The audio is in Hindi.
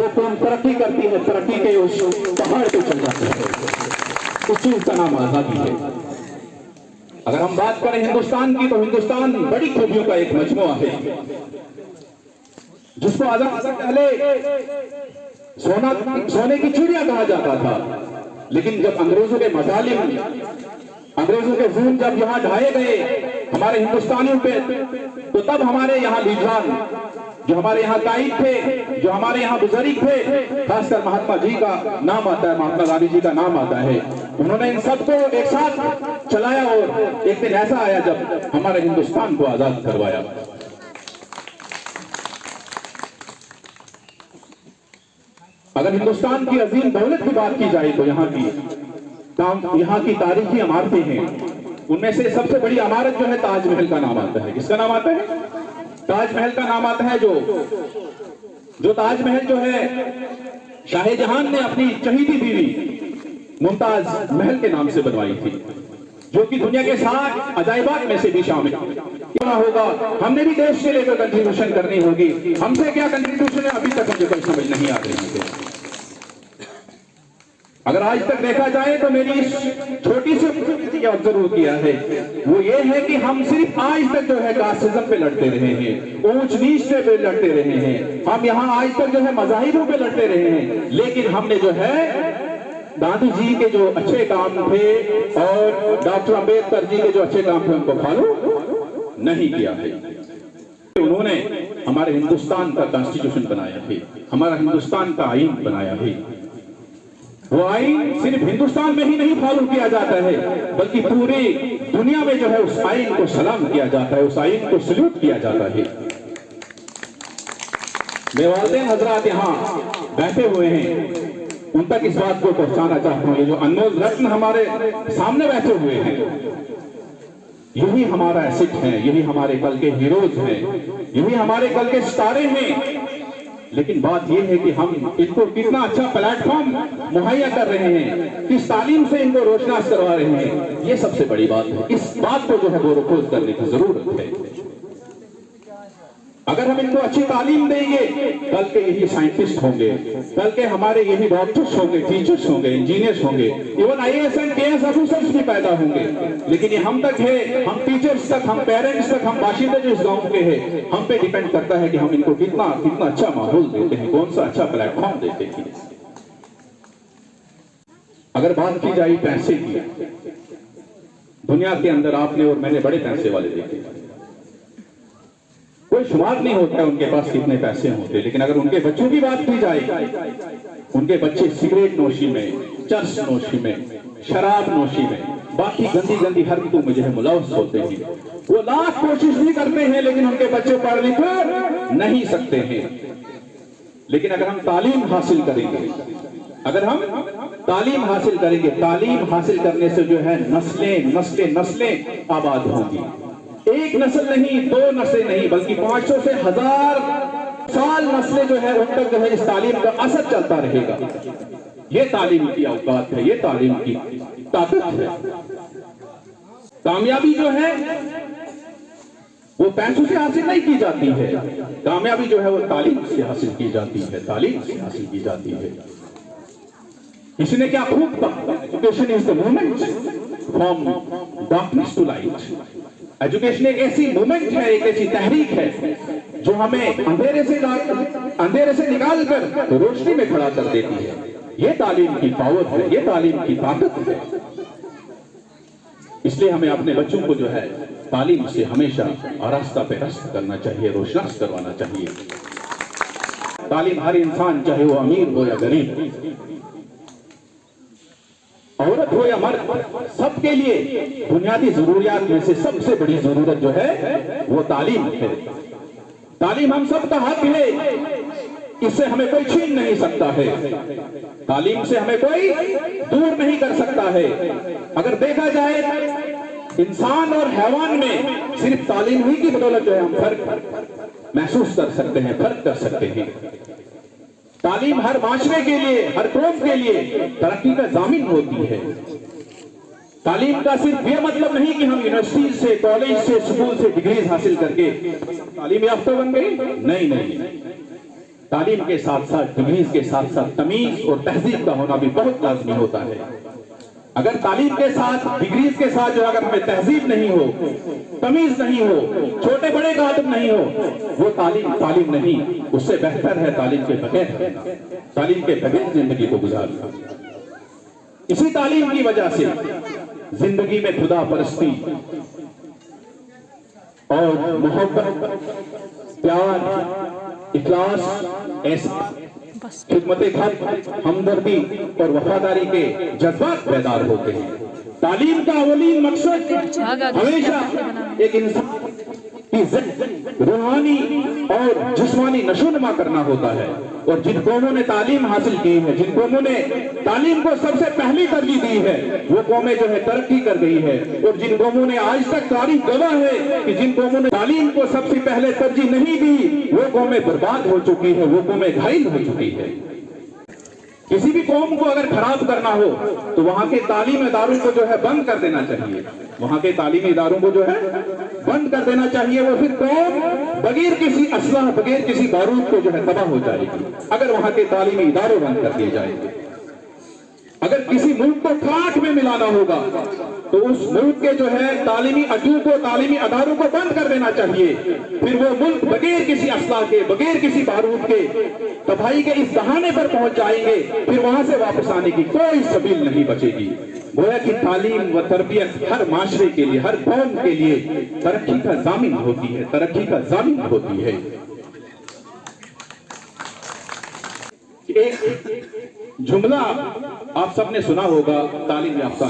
वो कौम तरक्की करती है, तरक्की के उस पहाड़ पे चल जाती है। उस चीज का नाम आजादी है। अगर हम बात करें हिंदुस्तान की, तो हिंदुस्तान बड़ी खूबियों का एक मजमुआ है, जिसको आजादी से पहले सोने की चिड़िया कहा जाता था। लेकिन जब अंग्रेजों के मजालिम, अंग्रेजों के जुल्म जब यहाँ ढाए गए हमारे हिंदुस्तानियों पे, तो तब हमारे यहाँ लीडरान, जो हमारे यहाँ कायद थे, जो हमारे यहाँ बुजुर्ग थे, खासकर महात्मा जी का नाम आता है, महात्मा गांधी जी का नाम आता है। उन्होंने इन सबको एक साथ चलाया और एक दिन ऐसा आया जब हमारे हिंदुस्तान को आजाद करवाया। अगर हिंदुस्तान की अजीम दौलत की बात की जाए तो यहाँ की तारीखी इमारतें हैं, उनमें से सबसे बड़ी इमारत जो है ताजमहल का नाम आता है। किसका नाम आता है? ताजमहल का नाम आता है। जो ताजमहल जो है शाहजहां ने अपनी चहीती बीवी मुमताज महल के नाम से बनवाई थी, जो कि दुनिया के 7 अजायबात में से भी शामिल होगा। हमने भी देश के लिए कोई कंट्रीब्यूशन करनी होगी। हमसे क्या कंट्रीब्यूशन है अभी तक मुझे कोई समझ नहीं आ रही है। अगर आज तक देखा जाए तो मेरी छोटी सी ऑब्जर्व किया है, वो ये है कि हम सिर्फ आज तक जो है कास्टिज्म पे लड़ते रहे हैं, ऊंच नीच पे लड़ते रहे हैं, हम यहाँ आज तक जो है मजाहिरों पे लड़ते रहे हैं। लेकिन हमने जो है गांधी जी के जो अच्छे काम थे और डॉक्टर अंबेडकर जी के जो अच्छे काम थे उनको फॉलो नहीं किया है। उन्होंने हमारे हिंदुस्तान का कॉन्स्टिट्यूशन बनाया है, हमारा हिंदुस्तान का आईन बनाया है। वो आईन सिर्फ हिंदुस्तान में ही नहीं फॉलो किया जाता है, बल्कि पूरी दुनिया में जो है उस आईन को सलाम किया जाता है, उस आईन को सल्यूट किया जाता है। मेरे वालिदैन हजरात यहाँ बैठे हुए हैं, उन तक इस बात को पहुंचाना चाहता हूँ। ये जो अनमोल रत्न हमारे सामने बैठे हुए हैं, यही हमारा एसेट है, यही हमारे कल के हीरोज हैं, यही हमारे कल के सितारे हैं। लेकिन बात यह है कि हम इनको कितना अच्छा प्लेटफॉर्म मुहैया कर रहे हैं, किस तालीम से इनको रोशनास करवा रहे हैं, ये सबसे बड़ी बात है। इस बात को जो है गोरखोज करने की जरूरत है। अगर हम इनको अच्छी तालीम देंगे, कल के यही साइंटिस्ट होंगे, कल के हमारे यही डॉक्टर्स होंगे, टीचर्स होंगे, इंजीनियर्स होंगे, even IAS and KS officers भी पैदा होंगे। लेकिन ये हम तक है, हम टीचर्स तक, हम पेरेंट्स तक, हम बाशिंदे जो इस गांव के हैं, हम पे डिपेंड करता है कि हम इनको कितना अच्छा माहौल देते हैं, कौन सा अच्छा प्लेटफॉर्म देते हैं। अगर बात की जाए पैसे की, दुनिया के अंदर आपने और मैंने बड़े पैसे वाले देखे, कोई शुमार नहीं होता है उनके पास कितने पैसे होते। लेकिन अगर उनके बच्चों की बात की जाए, उनके बच्चे सिगरेट नोशी में, चर्स नोशी में, शराब नोशी में, बाकी गंदी गंदी हरकतों में जो है मुलव्वस होते हैं। वो लाख कोशिश भी करते हैं, लेकिन उनके बच्चे पढ़ लिख नहीं सकते हैं। लेकिन अगर हम तालीम हासिल करेंगे, अगर हम तालीम हासिल करेंगे, तालीम हासिल करने से जो है नस्लें आबाद होंगी। एक नस्ल नहीं, 2 नस्लें नहीं, बल्कि 500 से 1000 साल नस्लें जो है उन तक जो है इस तालीम का असर चलता रहेगा। ये तालीम की औकात है, ये तालीम की ताकत है। कामयाबी जो है वो पैसों से हासिल नहीं की जाती है, कामयाबी जो है वो तालीम से हासिल की जाती है, तालीम से हासिल की जाती है। किसी ने क्या खूब कहा, education is the movement from darkness to light. Education एक ऐसी मूवमेंट है, एक ऐसी तहरीक है जो हमें अंधेरे से निकाल कर रोशनी में खड़ा कर देती है। ये तालीम की पावर है, ये तालीम की ताकत है। इसलिए हमें अपने बच्चों को जो है तालीम से हमेशा आरास्ता पे रस्त करना चाहिए, रोशनास करवाना चाहिए। तालीम हर इंसान, चाहे वो अमीर हो या गरीब, औरत हो या मर्द, सबके लिए बुनियादी जरूरियात में से सबसे बड़ी जरूरत जो है वो तालीम है। तालीम हम सबका हक है, इससे हमें कोई छीन नहीं सकता है, तालीम से हमें कोई दूर नहीं कर सकता है। अगर देखा जाए इंसान और हैवान में सिर्फ तालीम ही की बदौलत जो है हम फर्क महसूस कर सकते हैं, फर्क कर सकते हैं। तालीम हर माशरे के लिए, हर कौम के लिए तरक्की का जामिन होती है। तालीम का सिर्फ ये मतलब नहीं कि हम यूनिवर्सिटी से, कॉलेज से, स्कूल से डिग्रीज हासिल करके तालीम याफ्ता बन गए, नहीं। तालीम के साथ साथ डिग्रीज के साथ साथ तमीज और तहजीब का होना भी बहुत लाजमी होता है। अगर तालीम के साथ डिग्रीज के साथ जो अगर हमें तहजीब नहीं हो, तमीज नहीं हो, छोटे बड़े का अदब नहीं हो, वो तालीम नहीं। उससे बेहतर है तालीम के बगैर जिंदगी को गुजारना। इसी तालीम की वजह से जिंदगी में खुदा परस्ती और मोहब्बत, प्यार, इखलास, ऐसा खिदमत खल्क, हमदर्दी और वफादारी के जज्बात पैदा होते हैं। तालीम का अवलीन मकसद हमेशा एक इंसान की रूहानी और जिस्मानी नशोनुमा करना होता है। और जिन कौमों ने तालीम हासिल की है, जिन कौमों ने तालीम को सबसे पहली तरजीह दी है, वो कौमें जो है तरक्की कर गई है। और जिन कौमों ने आज तक तारीख गवाह है कि जिन कौमों ने तालीम को सबसे पहले तरजीह नहीं दी, वो कौमें बर्बाद हो चुकी है, वो कौमें घायल हो चुकी है। किसी भी कौम को अगर खराब करना हो तो वहां के तालीमी इदारों को जो है बंद कर देना चाहिए। वहां के तालीमी इदारों को जो है बंद कर देना चाहिए। वो फिर कौम बगैर किसी असलाह, बगैर किसी बारूद को जो है तबाह हो जाएगी अगर वहां के तालीमी इदारों बंद कर दिए जाएंगे। अगर किसी मुल्क को खाक में मिलाना होगा तो उस मुल्क के जो है तालीमी अजू को, तालीमी अदारों को बंद कर देना चाहिए। फिर वो मुल्क बगैर किसी असलाह के, बगैर किसी बारूद के तबाही के इस दहाने पर पहुंच जाएंगे। फिर वहां से वापस आने की कोई सबील नहीं बचेगी। गोया कि तालीम व तरबियत हर माशरे के लिए, हर कौम के लिए तरक्की का जामिन होती है, तरक्की का जामिन होती है। एक जुमला आप सबने सुना होगा तालीम याफ्ता